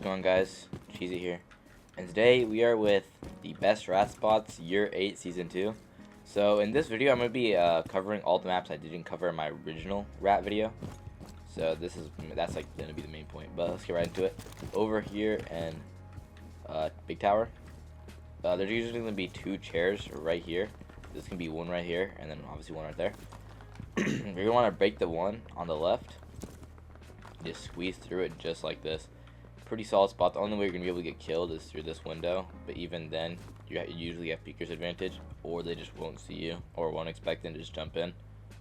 going on, guys? Cheesy here, and today we are with the best rat spots year 8 season 2. So in this video I'm going to be covering all the maps I didn't cover in my original rat video. So that's like going to be the main point, but let's get right into it. Over here and big tower, there's usually going to be 2 chairs right here. There's going to be one right here and then obviously one right there. You're going to want to break the one on the left, just squeeze through it just like this. Pretty solid spot. The only way you're gonna be able to get killed is through this window, but even then you usually have peeker's advantage, or they just won't see you or won't expect them to just jump in,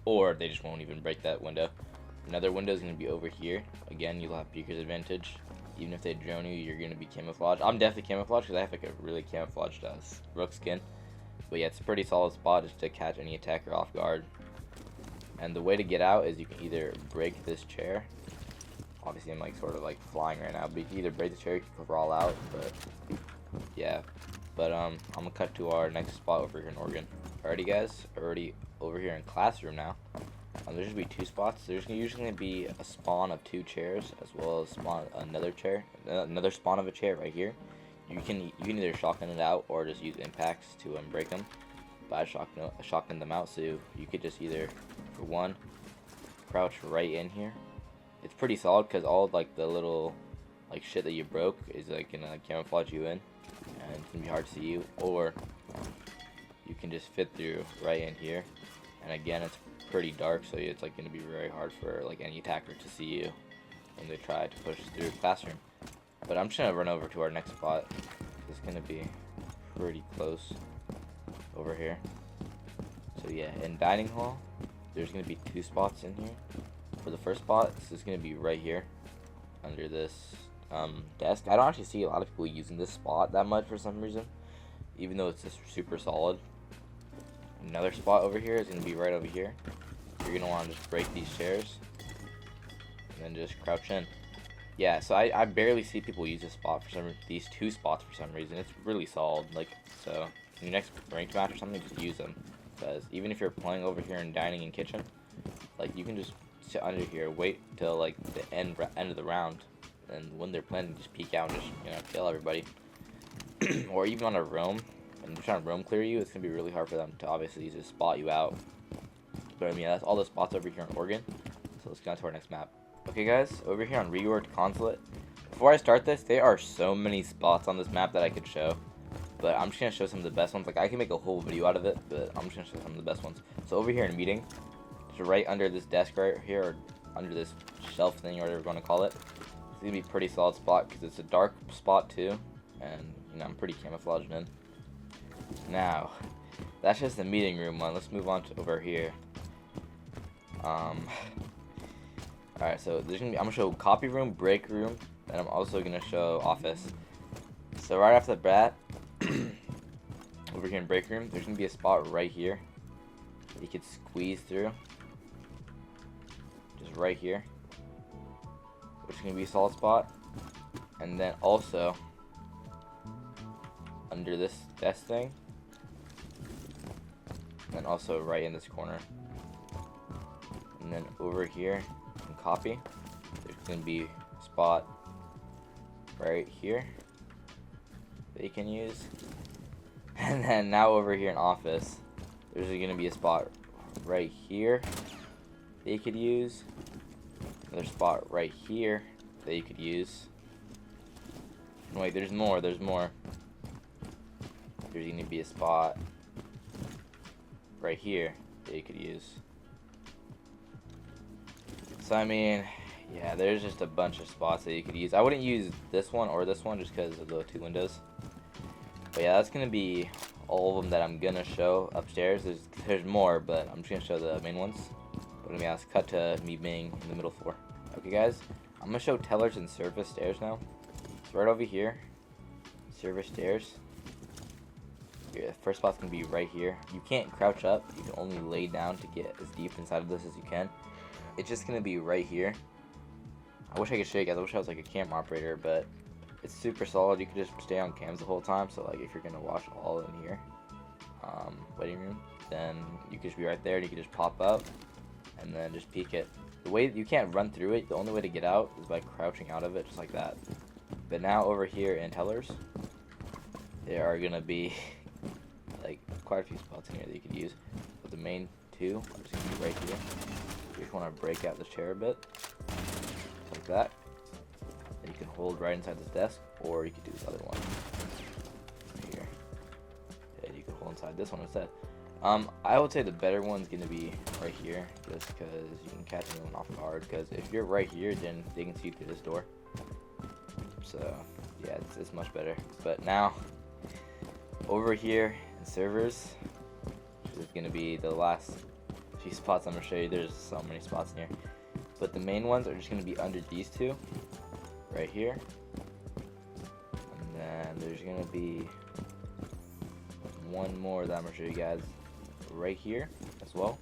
or they just won't even break that window. Another window is gonna be over here. Again, you'll have peeker's advantage. Even if they drone you, you're gonna be camouflaged. I'm definitely camouflaged because I have like a really camouflaged rook skin, but yeah, it's a pretty solid spot just to catch any attacker off guard. And the way to get out is you can either break this chair. Obviously I'm like sort of like flying right now, but you can either break the chair, you can crawl out, but yeah. But I'm gonna cut to our next spot over here in Oregon. Alrighty guys, already over here in classroom now. There's gonna be 2 spots. There's usually gonna be a spawn of 2 chairs, as well as spawn another spawn of a chair right here. You can either shotgun it out or just use impacts to break them. But I shotgun them out, so you could just either, for one, crouch right in here. It's pretty solid because all of, like the little like shit that you broke is like gonna camouflage you in, and it's gonna be hard to see you. Or you can just fit through right in here, and again it's pretty dark, so it's like gonna be very hard for like any attacker to see you when they try to push through the classroom. But I'm just gonna run over to our next spot. It's gonna be pretty close over here. So yeah, in dining hall there's gonna be 2 spots in here. For the first spot, this is going to be right here under this desk. I don't actually see a lot of people using this spot that much for some reason, even though it's just super solid. Another spot over here is going to be right over here. You're going to want to just break these chairs and then just crouch in. Yeah, so I barely see people use this spot for these 2 spots for some reason. It's really solid. Like, so in your next ranked match or something, just use them, because even if you're playing over here in dining and kitchen, like you can just sit under here, wait till like the end of the round, and when they're planning, just peek out and just kill everybody. Or even on a roam, and they're trying to roam clear you, it's gonna be really hard for them to obviously just spot you out. But I mean, that's all the spots over here in Oregon. So let's get on to our next map. Okay guys, over here on reworked Consulate. Before I start this, there are so many spots on this map that I could show, but I'm just gonna show some of the best ones. Like I can make a whole video out of it, but I'm just gonna show some of the best ones. So over here in meeting, right under this desk right here, or under this shelf thing, or whatever you want to call it. It's gonna be a pretty solid spot because it's a dark spot too, and I'm pretty camouflaged in. Now, that's just the meeting room one. Let's move on to over here. Alright, so I'm gonna show copy room, break room, and I'm also gonna show office. So right off the bat, over here in break room, there's gonna be a spot right here that you could squeeze through. Just right here, which is going to be a solid spot. And then also under this desk thing, and also right in this corner. And then over here in copy, there's going to be a spot right here that you can use. And then now over here in office, there's going to be a spot right here that you could use. Another spot right here that you could use. Wait, there's more. There's going to be a spot right here that you could use. So I mean, yeah, there's just a bunch of spots that you could use. I wouldn't use this one or this one just because of the 2 windows. But yeah, that's going to be all of them that I'm going to show upstairs. There's more, but I'm just going to show the main ones. But let me cut to me being in the middle floor. Okay guys, I'm going to show tellers and service stairs now. It's right over here. Service stairs. Your first spot's going to be right here. You can't crouch up. You can only lay down to get as deep inside of this as you can. It's just going to be right here. I wish I could show you guys. I wish I was like a cam operator, but it's super solid. You could just stay on cams the whole time. So like if you're going to watch all in here, waiting room, then you could just be right there and you could just pop up and then just peek it. The way you can't run through it, the only way to get out is by crouching out of it, just like that. But now over here in Tellers, there are gonna be like quite a few spots in here that you could use. But the main two are just gonna be right here. You just want to break out the chair a bit, like that. And you can hold right inside this desk, or you could do this other one here. And you can hold inside this one instead. I would say the better one's gonna be right here, just because you can catch anyone off guard. Because if you're right here, then they can see you through this door. So yeah, it's much better. But now over here in servers, which is gonna be the last few spots I'm gonna show you. There's so many spots in here, but the main ones are just gonna be under these two, right here, and then there's gonna be one more that I'm gonna show you guys right here as well.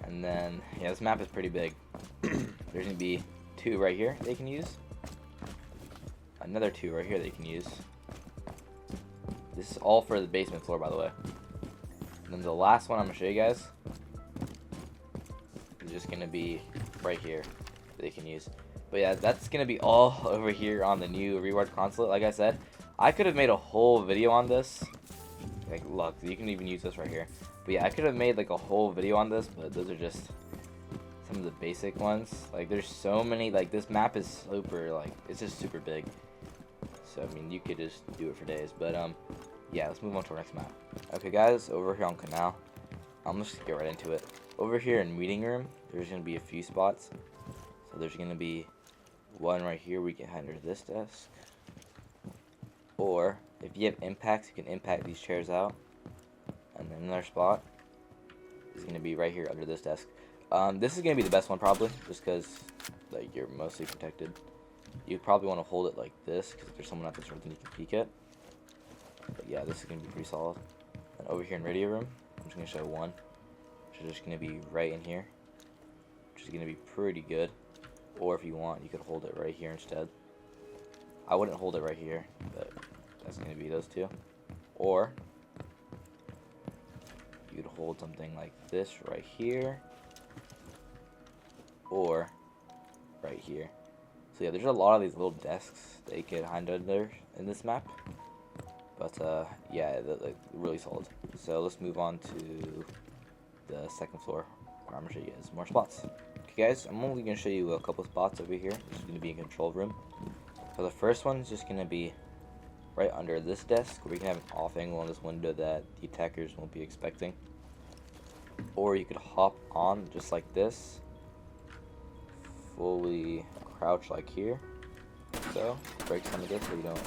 And then yeah, this map is pretty big. There's gonna be two right here they can use, another two right here they can use. This is all for the basement floor, by the way. And then the last one I'm gonna show you guys is just gonna be right here that they can use. But yeah, that's gonna be all over here on the new reward consulate. Like I said, I could have made a whole video on this. Like, look, you can even use this right here. But yeah, I could have made like a whole video on this, but those are just some of the basic ones. Like, there's so many. Like, this map is super, like, it's just super big. So I mean, you could just do it for days. But yeah, let's move on to our next map. Okay guys, over here on Kanal, I'm just gonna get right into it. Over here in meeting room, there's gonna be a few spots. So there's gonna be one right here where you can hide under this desk. Or if you have impacts, you can impact these chairs out. And then another spot is gonna be right here under this desk. This is gonna be the best one probably, just because like you're mostly protected. You probably want to hold it like this, because if there's someone at this room, then you can peek it. But yeah, this is gonna be pretty solid. And over here in radio room, I'm just gonna show one, which is just gonna be right in here, which is gonna be pretty good. Or if you want, you could hold it right here instead. I wouldn't hold it right here, but that's gonna be those two. Or you could hold something like this right here, or right here. So yeah, there's a lot of these little desks that you can hide under in this map. But yeah, they're like really solid. So let's move on to the second floor, where I'm gonna show you guys more spots. Okay guys, I'm only gonna show you a couple spots over here. This is gonna be a control room. So the first one is just gonna be right under this desk, where you can have an off angle on this window that the attackers won't be expecting. Or you could hop on just like this, fully crouch like here. So break some of this so you don't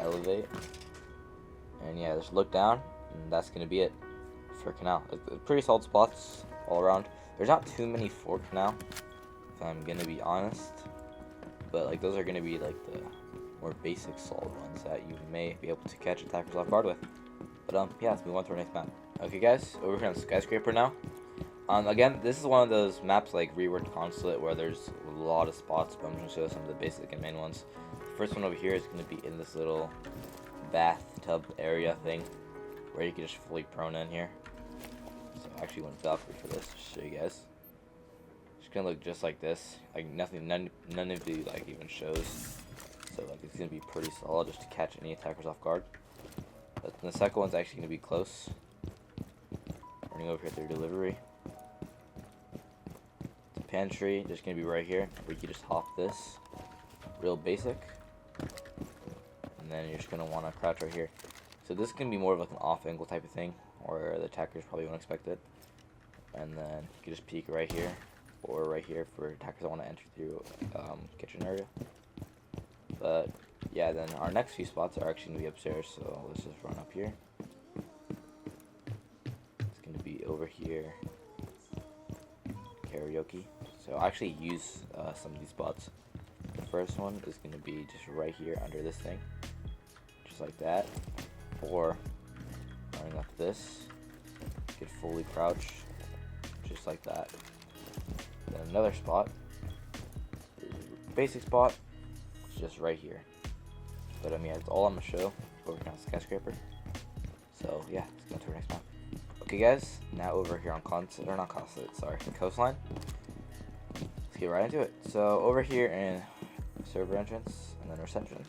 elevate. And yeah, just look down, and that's gonna be it for Kanal. Pretty solid spots all around. There's not too many for Kanal, if I'm gonna be honest. But like those are gonna be like the more basic solid ones that you may be able to catch attackers off guard with. But yeah, let's move on to our next map. Okay guys, over here on Skyscraper now. Again, this is one of those maps like Reworked Consulate where there's a lot of spots, but I'm just gonna show some of the basic and main ones. The first one over here is gonna be in this little bathtub area thing where you can just fully prone in here. So I actually went Valkyrie for this to show you guys. It's gonna look just like this. Like none of the like even shows. So like it's gonna be pretty solid just to catch any attackers off guard. But the second one's actually gonna be close. Running over here through delivery. The pantry just gonna be right here where you can just hop this. Real basic. And then you're just gonna wanna crouch right here. So this is gonna be more of like an off angle type of thing, where the attackers probably won't expect it. And then you can just peek right here, or right here for attackers that want to enter through kitchen area. But yeah, then our next few spots are actually gonna be upstairs. So let's just run up here. It's gonna be over here, karaoke. So I actually use some of these spots. The first one is gonna be just right here under this thing, just like that. Or running up this, you could fully crouch, just like that. Then another spot, basic spot, it's just right here. But I mean, that's all I'm gonna show over here on Skyscraper. So yeah, let's go to our next map. Okay guys, now over here on Coastline. Let's get right into it. So over here in server entrance, and then reception.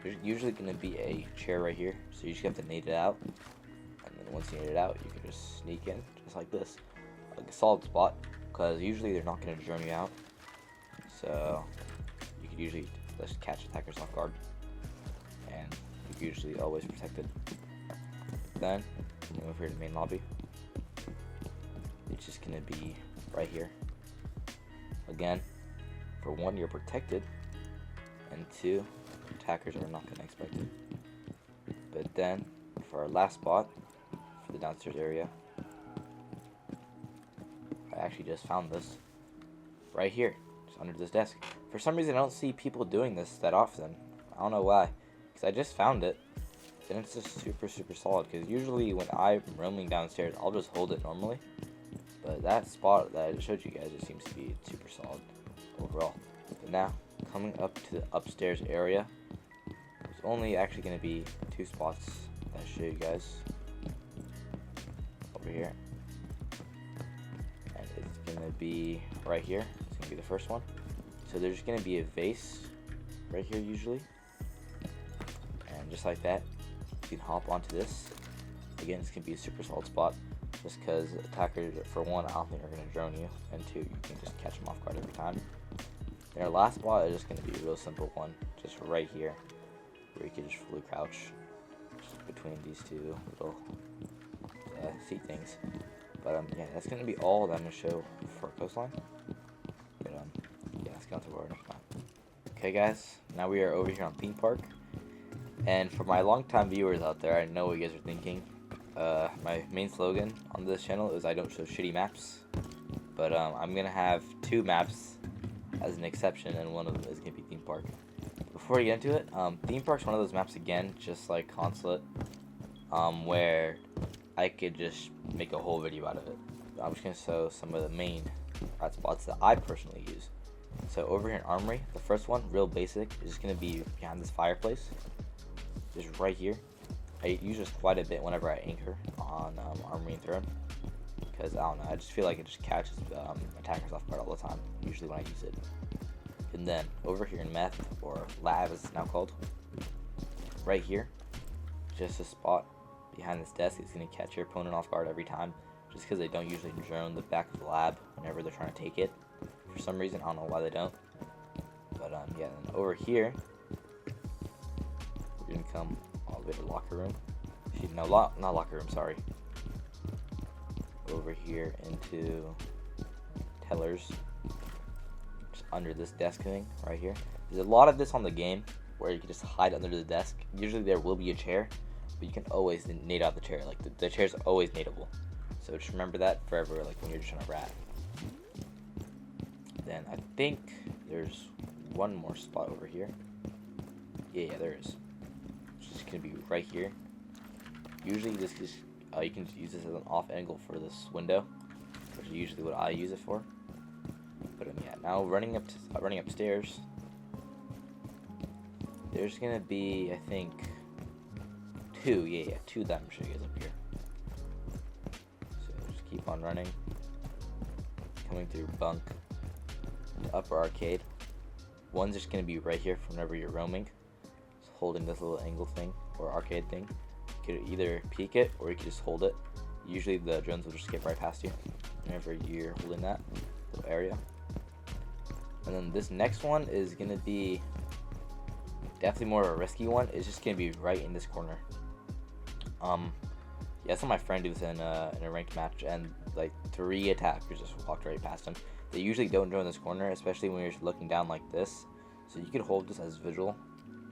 There's usually going to be a chair right here, so you just have to nade it out. And then once you nade it out, you can just sneak in, just like this. Like a solid spot, because usually they're not going to drone you out. So you could usually just catch attackers off guard. And you're usually always protected. Then, move here to the main lobby. It's just going to be right here. Again, for one, you're protected. And two, attackers are not going to expect it. But then, for our last spot, for the downstairs area, I actually just found this right here, just under this desk. For some reason, I don't see people doing this that often. I don't know why, because I just found it, and it's just super solid. Because usually when I'm roaming downstairs, I'll just hold it normally. But that spot that I showed you guys, it seems to be super solid overall. But now, coming up to the upstairs area, there's only actually going to be 2 spots that I'll show you guys over here. And it's going to be right here. It's going to be the first one. So there's going to be a vase right here usually. And just like that, you can hop onto this. Again, it's going to be a super solid spot. Just because attackers, for one, I don't think are going to drone you. And two, you can just catch them off guard every time. And our last spot is just going to be a real simple one. Just right here. Where you can just fully crouch. Just between these 2 little seat things. But yeah, that's going to be all that I'm going to show for Coastline. But yeah, let's get on to our next map. Okay guys, now we are over here on Themepark. And for my longtime viewers out there, I know what you guys are thinking. My main slogan on this channel is I don't show shitty maps. But I'm going to have 2 maps as an exception, and one of them is going to be Themepark. Before we get into it, Themepark's one of those maps again, just like Consulate, where I could just make a whole video out of it. I'm just going to show some of the main rat spots that I personally use. So over here in Armory, the first one, real basic, is just going to be behind this fireplace. Just right here. I use this quite a bit whenever I anchor on Armory and Throne. Because, I don't know, I just feel like it just catches attackers off guard all the time, usually when I use it. And then, over here in Meth, or Lab as it's now called, right here, just a spot behind this desk is going to catch your opponent off guard every time, just because they don't usually drone the back of the lab whenever they're trying to take it. For some reason, I don't know why they don't. But, yeah, and over here, we're going to come all the way to locker room. Actually, no, not locker room, sorry. Over here into tellers, just under this desk thing right here. There's a lot of this on the game where you can just hide under the desk. Usually there will be a chair, but you can always nade out the chair. Like the chair's always nadeable, so just remember that forever, like when you're just trying to rat. Then I think there's one more spot over here. Yeah, there is. It's just gonna be right here. Usually this is you can use this as an off angle for this window, which is usually what I use it for. But yeah, now running upstairs, there's gonna be, I think, 2. Yeah, 2 that I'm sure you guys up here. So just keep on running, coming through bunk, to upper arcade. One's just gonna be right here for whenever you're roaming, just holding this little angle thing or arcade thing. You could either peek it or you could just hold it. Usually the drones will just skip right past you whenever you're holding that little area. And then this next one is gonna be definitely more of a risky one. It's just gonna be right in this corner. Yeah, I saw my friend do this in a ranked match, and like 3 attackers just walked right past him. They usually don't drone this corner, especially when you're looking down like this. So you could hold this as visual,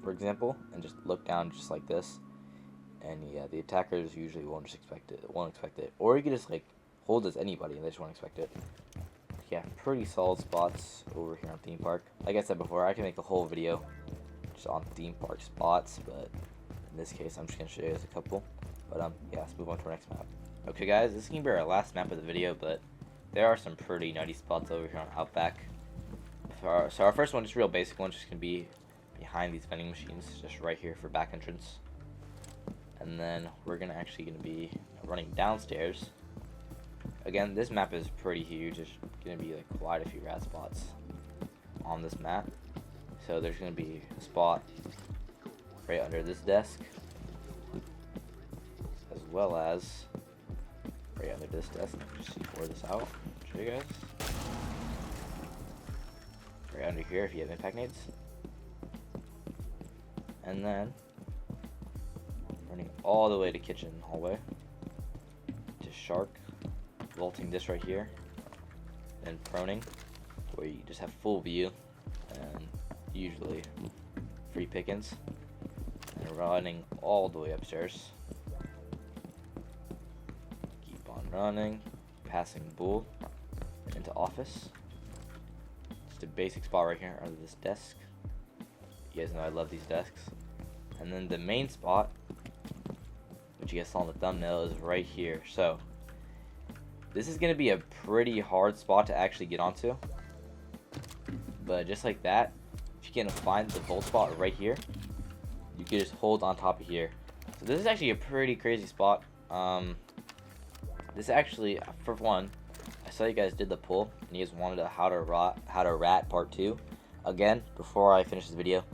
for example, and just look down just like this. And yeah, the attackers usually won't expect it. Or you can just like hold as anybody and they just won't expect it. Yeah, pretty solid spots over here on Themepark. Like I said before, I can make a whole video just on Themepark spots, but in this case, I'm just gonna show you guys a couple. But yeah, let's move on to our next map. Okay, guys, this is gonna be our last map of the video, but there are some pretty nutty spots over here on Outback. So our first one, just real basic one, just gonna be behind these vending machines, just right here for back entrance. And then we're gonna be running downstairs. Again, this map is pretty huge. There's gonna be like quite a few rat spots on this map. So there's gonna be a spot right under this desk, as well as right under this desk. Just pour this out. Show you guys. Right under here if you have impact nades. And then running all the way to kitchen hallway to shark, vaulting this right here, and proning, where you just have full view and usually free pickings, and running all the way upstairs. Keep on running, passing bull into office. Just a basic spot right here under this desk. You guys know I love these desks. And then the main spot, which you guys saw in the thumbnail, is right here. So this is gonna be a pretty hard spot to actually get onto. But just like that, if you can find the vault spot right here, you can just hold on top of here. So this is actually a pretty crazy spot. This actually, for one, I saw you guys did the poll and you guys wanted a how to rat part 2. Again, before I finish this video,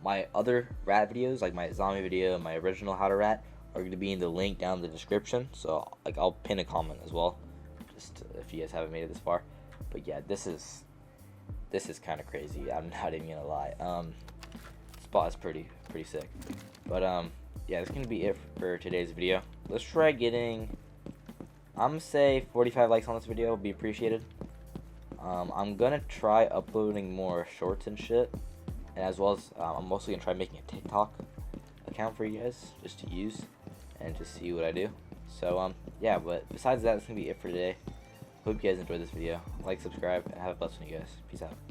my other rat videos, like my zombie video and my original how to rat, are going to be in the link down in the description. So like I'll pin a comment as well, just if you guys haven't made it this far. But yeah, this is kind of crazy. I'm not even gonna lie. Spot is pretty sick. But yeah, that's gonna be it for today's video. Let's try getting, I'm gonna say 45 likes on this video would be appreciated. I'm gonna try uploading more shorts and shit, and as well as I'm mostly gonna try making a TikTok account for you guys just to use and to see what I do. So yeah, but besides that, that's gonna be it for today. Hope you guys enjoyed this video. Like, subscribe, and have a blessed one, you guys. Peace out.